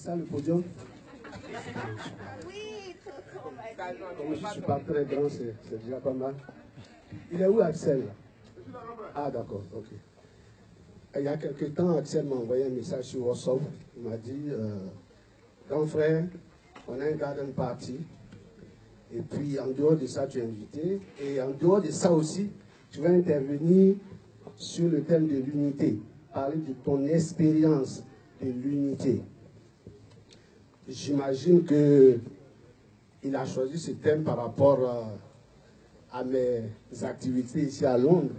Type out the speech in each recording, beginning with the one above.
ça le podium? Comme je ne suis pas très grand, c'est déjà pas mal. Il est où Axel? Ah d'accord, ok. Il y a quelques temps, Axel m'a envoyé un message sur WhatsApp. Il m'a dit, grand frère, on a un garden party. Et puis en dehors de ça, tu es invité. Et en dehors de ça aussi, tu vas intervenir sur le thème de l'unité. Parler de ton expérience de l'unité. J'imagine qu'il a choisi ce thème par rapport à mes activités ici à Londres,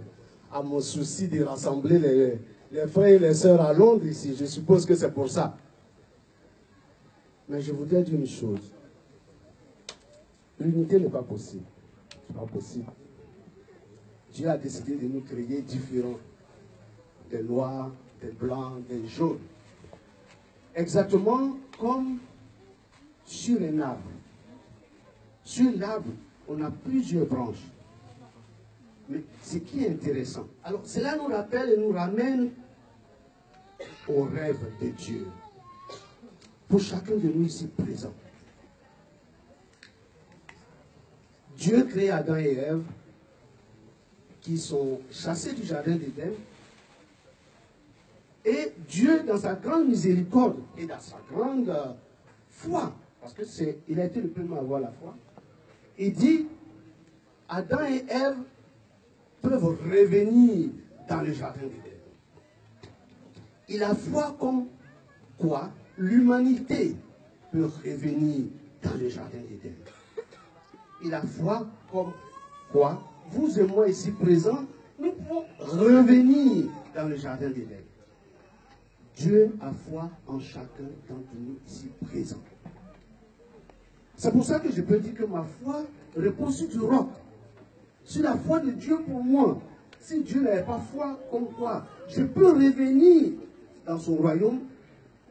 à mon souci de rassembler les frères et les sœurs à Londres ici. Je suppose que c'est pour ça. Mais je voudrais dire une chose. L'unité n'est pas possible. Ce n'est pas possible. Dieu a décidé de nous créer différents. Des noirs, des blancs, des jaunes. Exactement comme sur un arbre. Sur l'arbre, on a plusieurs branches. Mais ce qui est intéressant, alors cela nous rappelle et nous ramène au rêve de Dieu. Pour chacun de nous ici présent. Dieu crée Adam et Ève qui sont chassés du jardin d'Éden. Et Dieu, dans sa grande miséricorde et dans sa grande foi, parce qu'il a été le premier à avoir la foi, il dit, Adam et Ève peuvent revenir dans le jardin d'Éden. Il a foi comme quoi l'humanité peut revenir dans le jardin d'Éden. Il a foi comme quoi vous et moi ici présents, nous pouvons revenir dans le jardin d'Éden. Dieu a foi en chacun d'entre nous ici présents. C'est pour ça que je peux dire que ma foi repose sur du roc. Sur la foi de Dieu pour moi. Si Dieu n'avait pas foi, comme quoi je peux revenir dans son royaume,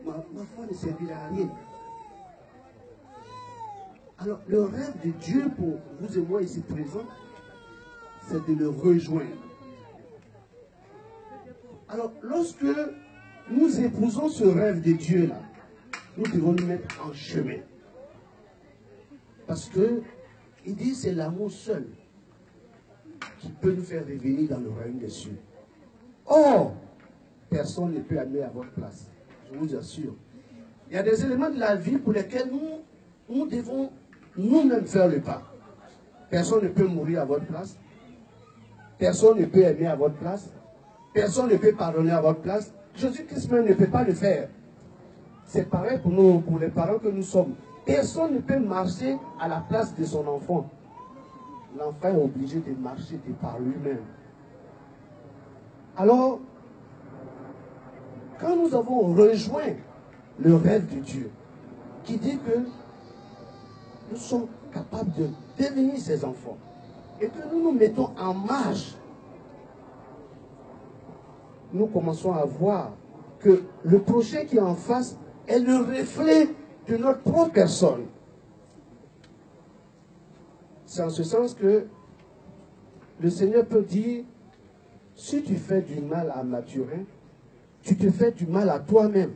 ma foi ne servirait à rien. Alors, le rêve de Dieu pour vous et moi ici présents, c'est de le rejoindre. Alors, lorsque nous épousons ce rêve de Dieu-là, nous devons nous mettre en chemin. Parce que, il dit, c'est l'amour seul qui peut nous faire revenir dans le royaume des cieux. Or, personne ne peut aller à votre place. Je vous assure. Il y a des éléments de la vie pour lesquels nous devons nous-mêmes faire le pas. Personne ne peut mourir à votre place. Personne ne peut aimer à votre place. Personne ne peut pardonner à votre place. Jésus-Christ même ne peut pas le faire. C'est pareil pour nous, pour les parents que nous sommes. Personne ne peut marcher à la place de son enfant. L'enfant est obligé de marcher de par lui-même. Alors, quand nous avons rejoint le rêve de Dieu, qui dit que nous sommes capables de devenir ses enfants, et que nous nous mettons en marche, nous commençons à voir que le projet qui est en face est le reflet de notre propre personne. C'est en ce sens que le Seigneur peut dire, si tu fais du mal à Mathurin, tu te fais du mal à toi-même.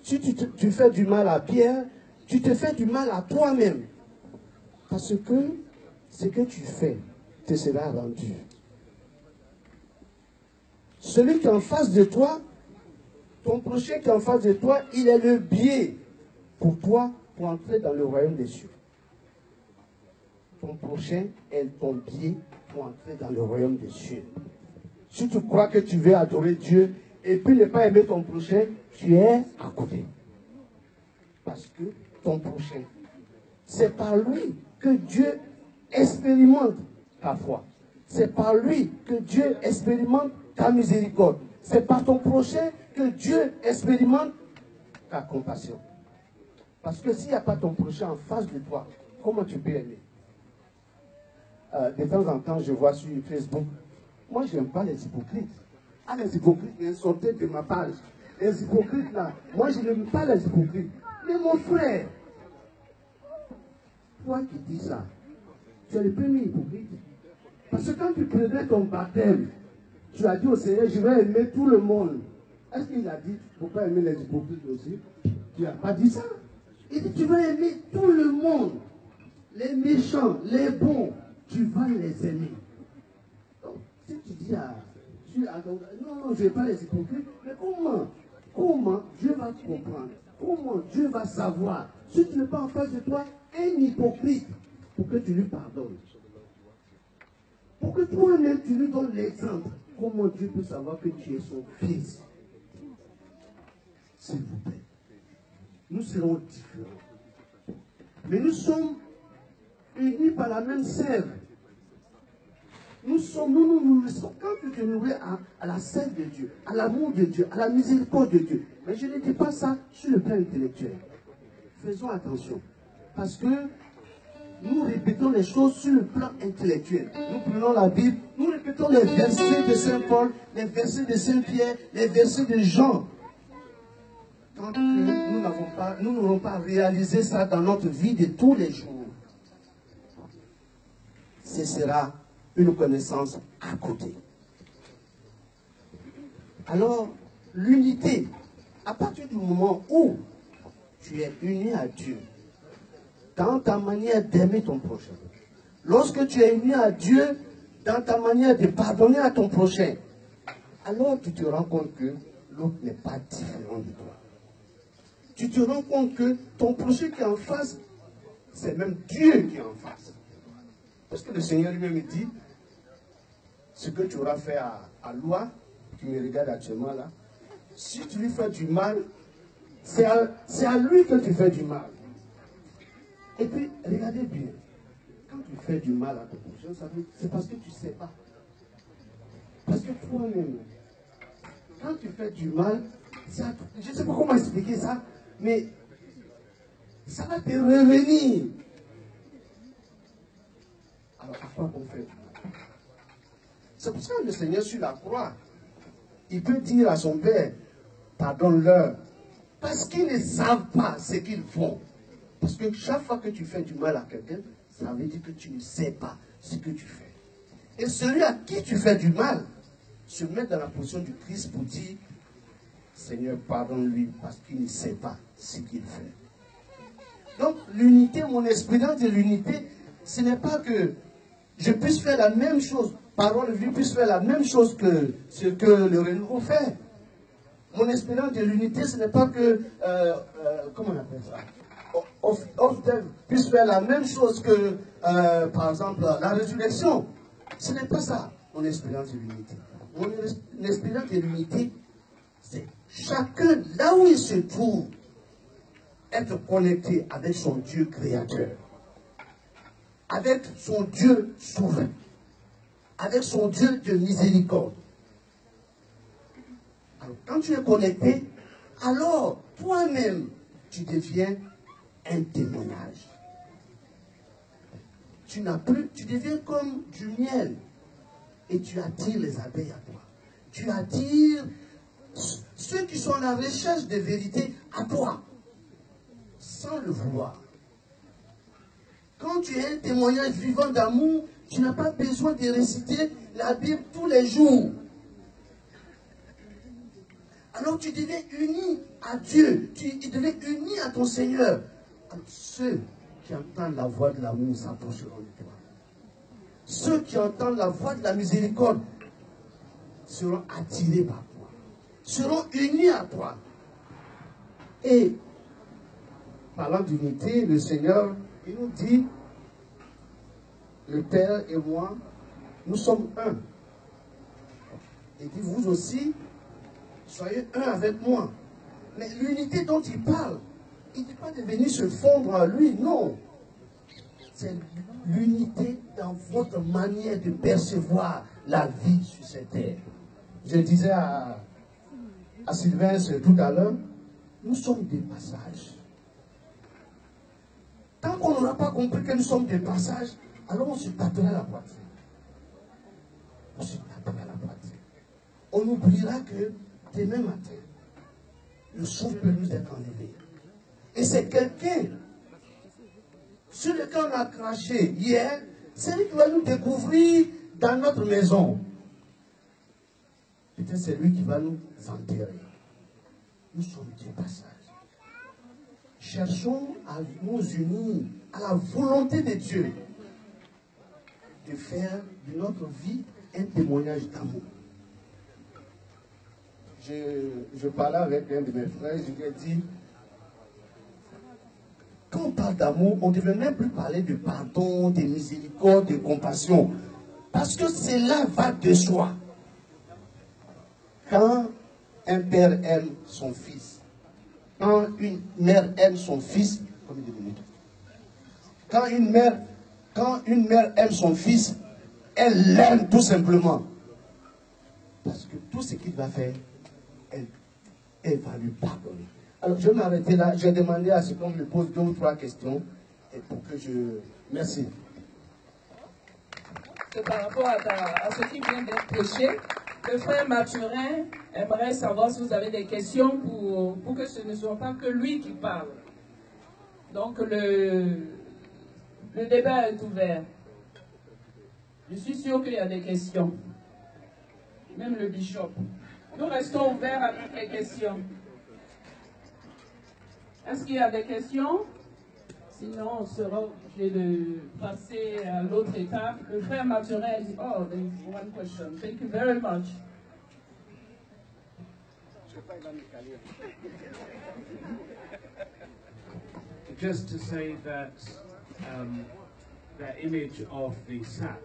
Si tu fais du mal à Pierre, tu te fais du mal à toi-même. Parce que ce que tu fais te sera rendu. Celui qui est en face de toi, ton prochain qui est en face de toi, il est le biais pour toi pour entrer dans le royaume des cieux. Ton prochain est ton biais pour entrer dans le royaume des cieux. Si tu crois que tu veux adorer Dieu et puis ne pas aimer ton prochain, tu es à côté. Parce que ton prochain, c'est par lui que Dieu expérimente ta foi. C'est par lui que Dieu expérimente ta miséricorde. C'est par ton prochain que Dieu expérimente ta compassion. Parce que s'il n'y a pas ton prochain en face de toi, comment tu peux aimer? De temps en temps, je vois sur Facebook, moi je n'aime pas les hypocrites. Ah, les hypocrites, sortez de ma page. Les hypocrites là, moi je n'aime pas les hypocrites. Mais mon frère, toi qui dis ça, tu es le premier hypocrite. Parce que quand tu prenais ton baptême, tu as dit au Seigneur, je vais aimer tout le monde. Est-ce qu'il a dit, il ne faut pas aimer les hypocrites aussi? Tu n'as pas dit ça. Il dit, tu vas aimer tout le monde. Les méchants, les bons, tu vas les aimer. Donc, si tu dis non, je ne vais pas les hypocrites, mais comment Dieu va comprendre? Comment Dieu va savoir? Si tu n'es pas en face de toi, un hypocrite, pour que tu lui pardonnes. Pour que toi-même, tu lui donnes l'exemple. Comment Dieu peut savoir que tu es son fils? S'il vous plaît. Nous serons différents. Mais nous sommes unis par la même sève. Nous sommes, quand tu te nourris à la sève de Dieu, à l'amour de Dieu, à la miséricorde de Dieu. Mais je ne dis pas ça sur le plan intellectuel. Faisons attention. Parce que nous répétons les choses sur le plan intellectuel. Nous prenons la Bible, nous répétons les versets de Saint Paul, les versets de Saint Pierre, les versets de Jean. Tant que nous n'aurons pas réalisé ça dans notre vie de tous les jours, ce sera une connaissance à côté. Alors, l'unité, à partir du moment où tu es uni à Dieu, dans ta manière d'aimer ton prochain, lorsque tu es uni à Dieu, dans ta manière de pardonner à ton prochain, alors tu te rends compte que l'autre n'est pas différent de toi. Tu te rends compte que ton prochain qui est en face, c'est même Dieu qui est en face. Parce que le Seigneur lui-même dit, ce que tu auras fait à Loa, qui me regarde actuellement là, si tu lui fais du mal, c'est à lui que tu fais du mal. Et puis, regardez bien, quand tu fais du mal à ton prochain, c'est parce que tu ne sais pas. Parce que toi-même, quand tu fais du mal, je ne sais pas comment expliquer ça, mais ça va te revenir. Alors, à quoi on fait du mal? C'est pour ça que le Seigneur sur la croix, il peut dire à son Père, pardonne-leur, parce qu'ils ne savent pas ce qu'ils font. Parce que chaque fois que tu fais du mal à quelqu'un, ça veut dire que tu ne sais pas ce que tu fais. Et celui à qui tu fais du mal, se met dans la position du Christ pour dire, Seigneur, pardonne-lui parce qu'il ne sait pas ce qu'il fait. Donc, l'unité, mon expérience de l'unité, ce n'est pas que je puisse faire la même chose, parole de vie puisse faire la même chose que ce que le renouveau fait. Mon expérience de l'unité, ce n'est pas que, comment on appelle ça, Often puisse faire la même chose que, par exemple, la résurrection. Ce n'est pas ça, mon expérience de l'unité. Mon expérience de l'unité, c'est chacun, là où il se trouve, être connecté avec son Dieu créateur, avec son Dieu souverain, avec son Dieu de miséricorde. Alors, quand tu es connecté, alors toi-même, tu deviens un témoignage. Tu deviens comme du miel et tu attires les abeilles à toi. Tu attires ceux qui sont à la recherche de vérité à toi, sans le vouloir. Quand tu es un témoignage vivant d'amour, tu n'as pas besoin de réciter la Bible tous les jours. Alors tu deviens uni à Dieu, tu deviens uni à ton Seigneur. Alors, ceux qui entendent la voix de l'amour s'approcheront de toi. Ceux qui entendent la voix de la miséricorde seront attirés par toi, seront unis à toi. Et parlant d'unité, le Seigneur, il nous dit, le Père et moi, nous sommes un. Et dit, vous aussi, soyez un avec moi. Mais l'unité dont il parle, il ne dit pas de venir se fondre à lui, non. C'est l'unité dans votre manière de percevoir la vie sur cette terre. Je disais à Sylvain tout à l'heure, nous sommes des passages. Tant qu'on n'aura pas compris que nous sommes des passages, alors on se battra la poitrine. On se battra la poitrine. On oubliera que demain matin, le souffle peut nous être enlevé. Et c'est quelqu'un sur lequel on a craché hier, c'est lui qui va nous découvrir dans notre maison. Peut-être c'est lui qui va nous enterrer. nous sommes du passage. Cherchons à nous unir à la volonté de Dieu de faire de notre vie un témoignage d'amour. Je parlais avec un de mes frères, je lui ai dit, quand on parle d'amour, on ne devrait même plus parler de pardon, de miséricorde, de compassion. Parce que cela va de soi. Quand un père aime son fils, quand une mère aime son fils, combien de minutes? Quand une mère aime son fils, elle l'aime tout simplement. Parce que tout ce qu'il va faire, elle va lui pardonner. Alors, je vais m'arrêter là. J'ai demandé à ce qu'on me pose 2 ou 3 questions. Et pour que je... Merci. C'est par rapport à ce qui vient d'être prêché. Le frère Mathurin aimerait savoir si vous avez des questions pour que ce ne soit pas que lui qui parle. Donc, le débat est ouvert. Je suis sûr qu'il y a des questions. Même le bishop. Nous restons ouverts à toutes les questions. Est-ce qu'il y a des questions? Sinon, on sera obligé de passer à l'autre étape. Le frère Mathurin dit, oh, there is one question. Thank you very much. Just to say that that image of the sap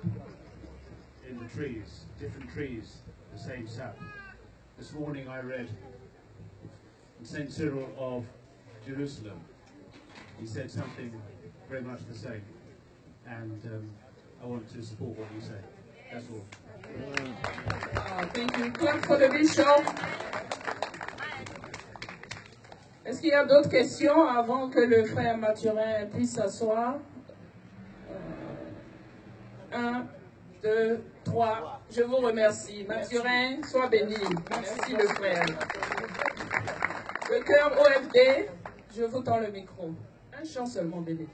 in the trees, different trees, the same sap. This morning I read in St. Cyril of Jerusalem. He said something very much the same, and I want to support what you say. That's all. Thank you. Clap for the bishop. Est-ce qu'il y a d'autres questions avant que le frère Mathurin puisse s'asseoir? 1, 2, 3. Je vous remercie. Mathurin, sois béni. Merci le frère. Le cœur OFD, je vous tends le micro. Un chant seulement, bébé.